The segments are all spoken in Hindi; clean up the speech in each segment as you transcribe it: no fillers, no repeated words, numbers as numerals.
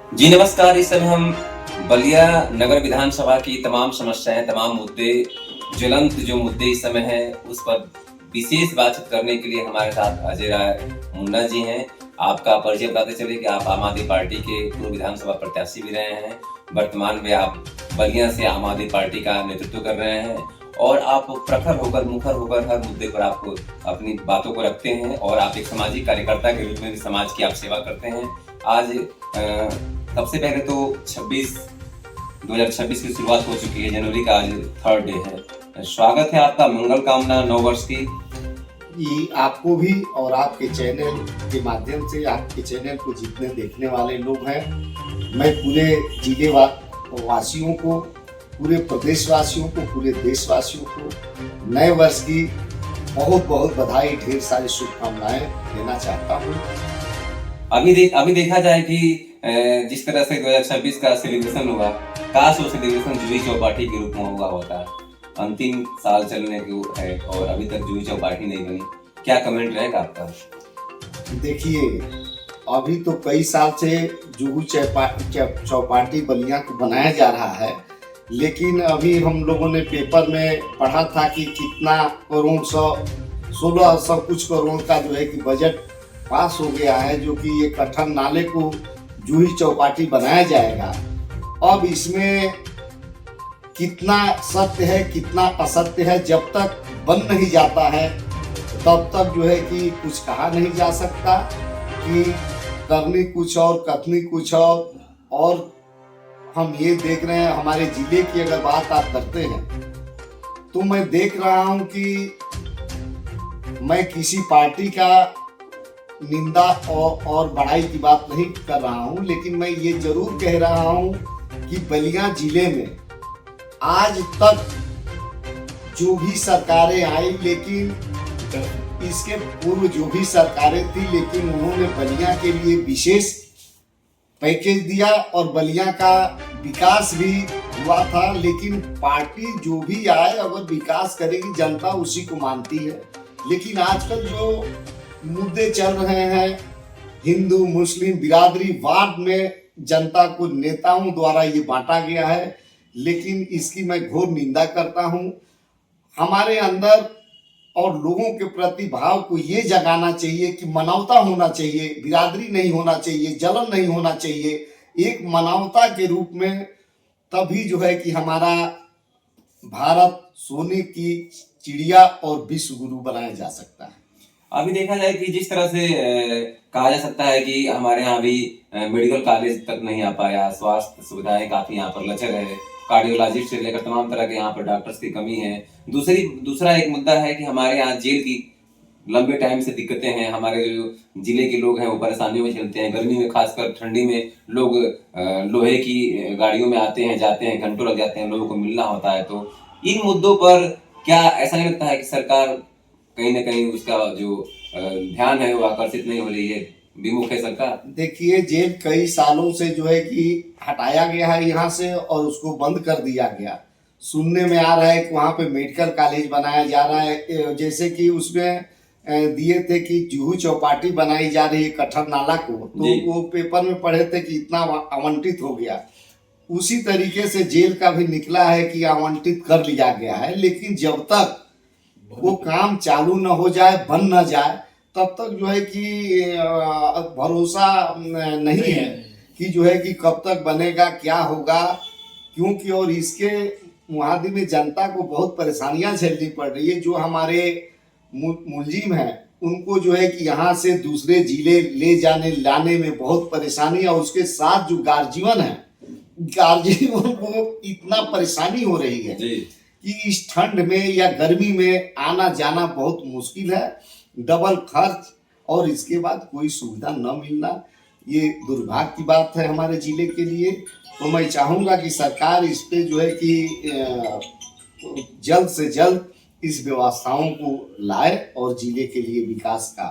जी नमस्कार। इस समय हम बलिया नगर विधानसभा की तमाम समस्याएं, तमाम मुद्दे, ज्वलंत जो मुद्दे इस समय हैं, उस पर विशेष बातचीत करने के लिए हमारे साथ अजय राय मुन्ना जी हैं। आपका परिचय बताते चले कि आप आम आदमी पार्टी के पूर्व विधानसभा प्रत्याशी भी रहे हैं। वर्तमान में आप बलिया से आम आदमी पार्टी का नेतृत्व कर रहे हैं और आप प्रखर होकर, मुखर होकर हर मुद्दे पर आपको अपनी बातों को रखते हैं और आप एक सामाजिक कार्यकर्ता के रूप में भी समाज की आप सेवा करते हैं। आज सबसे पहले तो 2026 की शुरुआत हो चुकी है। जनवरी का आज 3rd डे है। स्वागत है आपका, मंगल कामना नव वर्ष की। ये आपको भी और आपके चैनल के माध्यम से, आपके चैनल को जितने देखने वाले लोग हैं, मैं पूरे जिले वासियों को, पूरे प्रदेशवासियों को, पूरे देशवासियों को नए वर्ष की बहुत बहुत बधाई, ढेर सारी शुभकामनाएं देना चाहता हूँ। अभी देखा जाए कि जिस तरह से 2026 का सेलिब्रेशन हुआ, काश वो सेलिब्रेशन जूही चौपाटी के रूप में हुआ होता। अंतिम साल चलने को है और अभी तक जूही चौपाटी नहीं बनी। क्या कमेंट रहेगा आपका? देखिए, अभी तो कई साल से जुहू चौपाटी बलिया को बनाया जा रहा है, लेकिन अभी हम लोगों ने पेपर में पढ़ा था कि कितना करोड़, 16 कुछ करोड़ का जो है कि बजट पास हो गया है, जो कि ये कठन नाले को जूही चौपाटी बनाया जाएगा। अब इसमें कितना सत्य है, कितना असत्य है, जब तक बन नहीं जाता है तब तक जो है कि कुछ कहा नहीं जा सकता कि करनी कुछ और कथनी कुछ और हम ये देख रहे हैं, हमारे जिले की अगर बात आप करते हैं तो मैं देख रहा हूं कि मैं किसी पार्टी का निंदा और बड़ाई की बात नहीं कर रहा हूं, लेकिन मैं ये जरूर कह रहा हूं कि बलिया जिले में आज तक जो भी सरकारें आई, लेकिन इसके पूर्व जो भी सरकारें थी, लेकिन उन्होंने बलिया के लिए विशेष पैकेज दिया और बलिया का विकास भी हुआ था। लेकिन पार्टी जो भी आए, अगर विकास करेगी जनता उसी को मानती है। लेकिन आजकल जो मुद्दे चल रहे हैं, हिंदू मुस्लिम बिरादरी वाद में जनता को नेताओं द्वारा ये बांटा गया है, लेकिन इसकी मैं घोर निंदा करता हूं। हमारे अंदर और लोगों के प्रति भाव को ये जगाना चाहिए कि मानवता होना चाहिए, बिरादरी नहीं होना चाहिए, जलन नहीं होना चाहिए। एक मानवता के रूप में तभी जो है कि हमारा भारत सोने की चिड़िया और विश्व गुरु बनाया जा सकता है। अभी देखा जाए कि जिस तरह से कहा जा सकता है कि हमारे यहाँ अभी मेडिकल कॉलेज तक नहीं आ पाया, स्वास्थ्य सुविधाएं काफी यहाँ पर लचर है, कार्डियोलॉजिस्ट से लेकर तमाम तरह के यहाँ पर डॉक्टर्स की कमी है। दूसरा एक मुद्दा है कि हमारे यहाँ जेल की लंबे टाइम से दिक्कतें हैं। हमारे जो जिले के लोग हैं वो परेशानियों में चलते हैं। गर्मी में, खासकर ठंडी में लोग लोहे की गाड़ियों में आते हैं, जाते हैं, घंटों लग जाते हैं, लोगों को मिलना होता है। तो इन मुद्दों पर क्या ऐसा नहीं लगता है कि सरकार कहीं ना कहीं उसका जो ध्यान है वो आकर्षित नहीं हो रही है, विमुख है सरकार? देखिए, जेल कई सालों से जो है कि हटाया गया है यहाँ से और उसको बंद कर दिया गया। सुनने में आ रहा है कि वहाँ पे मेडिकल कॉलेज बनाया जा रहा है, जैसे कि उसमें दिए थे कि जुहू चौपाटी बनाई जा रही है कठन नाला को, तो वो पेपर में पढ़े थे कि इतना आवंटित हो गया। उसी तरीके से जेल का भी निकला है कि आवंटित कर लिया गया है, लेकिन जब तक वो काम चालू न हो जाए, बन न जाए, तब तक जो है कि भरोसा नहीं है कि जो है कि कब तक बनेगा, क्या होगा। क्योंकि और इसके मुआवजे में जनता को बहुत परेशानियां झेलनी पड़ रही है। जो हमारे मुलजिम हैं उनको जो है कि यहाँ से दूसरे जिले ले जाने लाने में बहुत परेशानी है, और उसके साथ जो गार्जियन है, गार्जियन को इतना परेशानी हो रही है कि इस ठंड में या गर्मी में आना जाना बहुत मुश्किल है, डबल खर्च, और इसके बाद कोई सुविधा न मिलना, ये दुर्भाग्य की बात है हमारे जिले के लिए। तो मैं चाहूँगा कि सरकार इस पे जो है कि जल्द से जल्द इस व्यवस्थाओं को लाए और जिले के लिए विकास का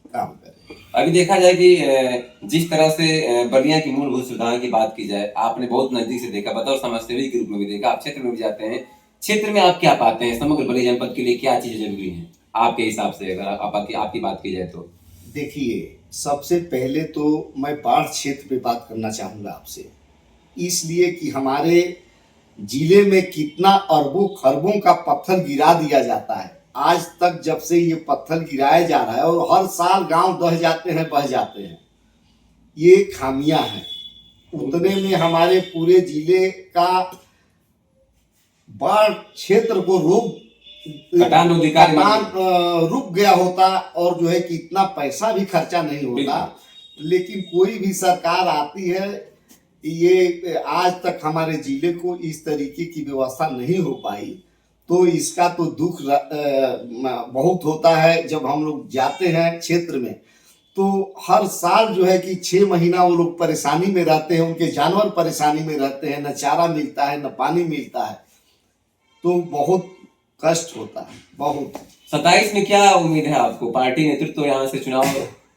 काम करे। अभी देखा जाए कि जिस तरह से बलिया की मूलभूत सुविधाओं की बात की जाए, आपने बहुत नजदीक से देखा, बतौर समाजसेवी के रूप में भी देखा, आप क्षेत्र में भी जाते हैं। क्षेत्र में आप क्या पाते हैं? समग्र बलिया जनपद के लिए क्या चीजें जरूरी हैं आपके हिसाब से, अगर आपकी बात की जाए तो? देखिए, सबसे पहले तो मैं बाढ़ क्षेत्र पे बात करना चाहूँगा आपसे, इसलिए कि हमारे जिले में कितना अरबों खरबों का पत्थर गिरा दिया जाता है। आज तक जब से ये पत्थर गिराया जा रहा है और हर साल गांव दह जाते हैं, बह जाते हैं, ये खामियां हैं। उतने में हमारे पूरे जिले का बाढ़ क्षेत्र को कटान अधिकारी रुक गया होता और जो है कि इतना पैसा भी खर्चा नहीं होता। लेकिन कोई भी सरकार आती है, ये आज तक हमारे जिले को इस तरीके की व्यवस्था नहीं हो पाई, तो इसका तो दुख बहुत होता है। जब हम लोग जाते हैं क्षेत्र में तो हर साल जो है कि 6 महीना वो लोग परेशानी में रहते हैं, उनके जानवर परेशानी में रहते हैं, न चारा मिलता है न पानी मिलता है, तो बहुत कष्ट होता है बहुत। 27 में क्या उम्मीद है आपको? पार्टी नेतृत्व यहाँ से चुनाव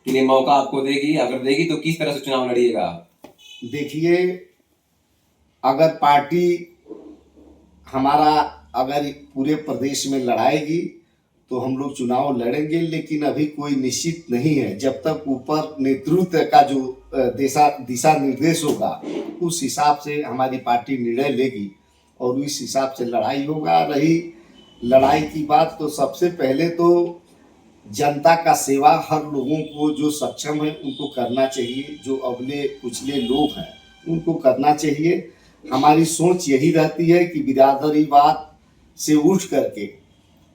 के लिए मौका आपको देगी, अगर देगी तो किस तरह से चुनाव लड़िएगा? देखिए, अगर पार्टी हमारा अगर पूरे प्रदेश में लड़ाएगी तो हम लोग चुनाव लड़ेंगे, लेकिन अभी कोई निश्चित नहीं है। जब तक ऊपर नेतृत्व का जो दिशा निर्देश होगा, उस हिसाब से हमारी पार्टी निर्णय लेगी और उस हिसाब से लड़ाई होगा। रही लड़ाई की बात, तो सबसे पहले तो जनता का सेवा हर लोगों को जो सक्षम है उनको करना चाहिए, जो अबले कुचले लोग हैं उनको करना चाहिए। हमारी सोच यही रहती है कि बिरादरीवाद से उठ करके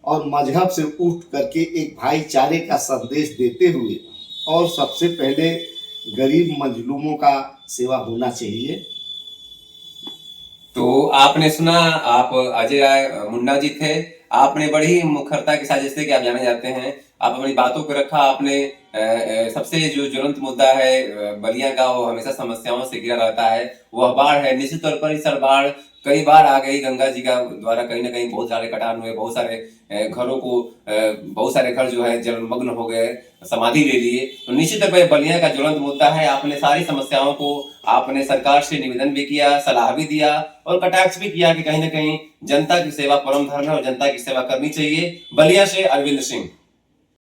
और मजहब से उठ करके एक भाईचारे का संदेश देते हुए और सबसे पहले गरीब मजलूमों का सेवा होना चाहिए। तो आपने सुना, आप अजय राय मुन्ना जी थे। आपने बड़ी मुखरता के साथ, जैसे कि आप जाने जाते हैं, आप अपनी बातों को रखा। आपने सबसे जो ज्वलंत मुद्दा है बलिया का, वो हमेशा समस्याओं से घिरा रहता है, वह बाढ़ है। निश्चित तौर पर इस साल बाढ़ कई बार आ गई। गंगा जी का द्वारा कहीं ना कहीं बहुत सारे कटान हुए, बहुत सारे घरों को बहुत सारे घर जो है जलमग्न हो गए, समाधि ले लिए। तो निश्चित तौर पर बलिया का ज्वलंत मुद्दा है। आपने सारी समस्याओं को आपने सरकार से निवेदन भी किया, सलाह भी दिया और कटाक्ष भी किया कि कहीं ना कहीं जनता की सेवा परम धर्म है और जनता की सेवा करनी चाहिए। बलिया से अरविंद सिंह।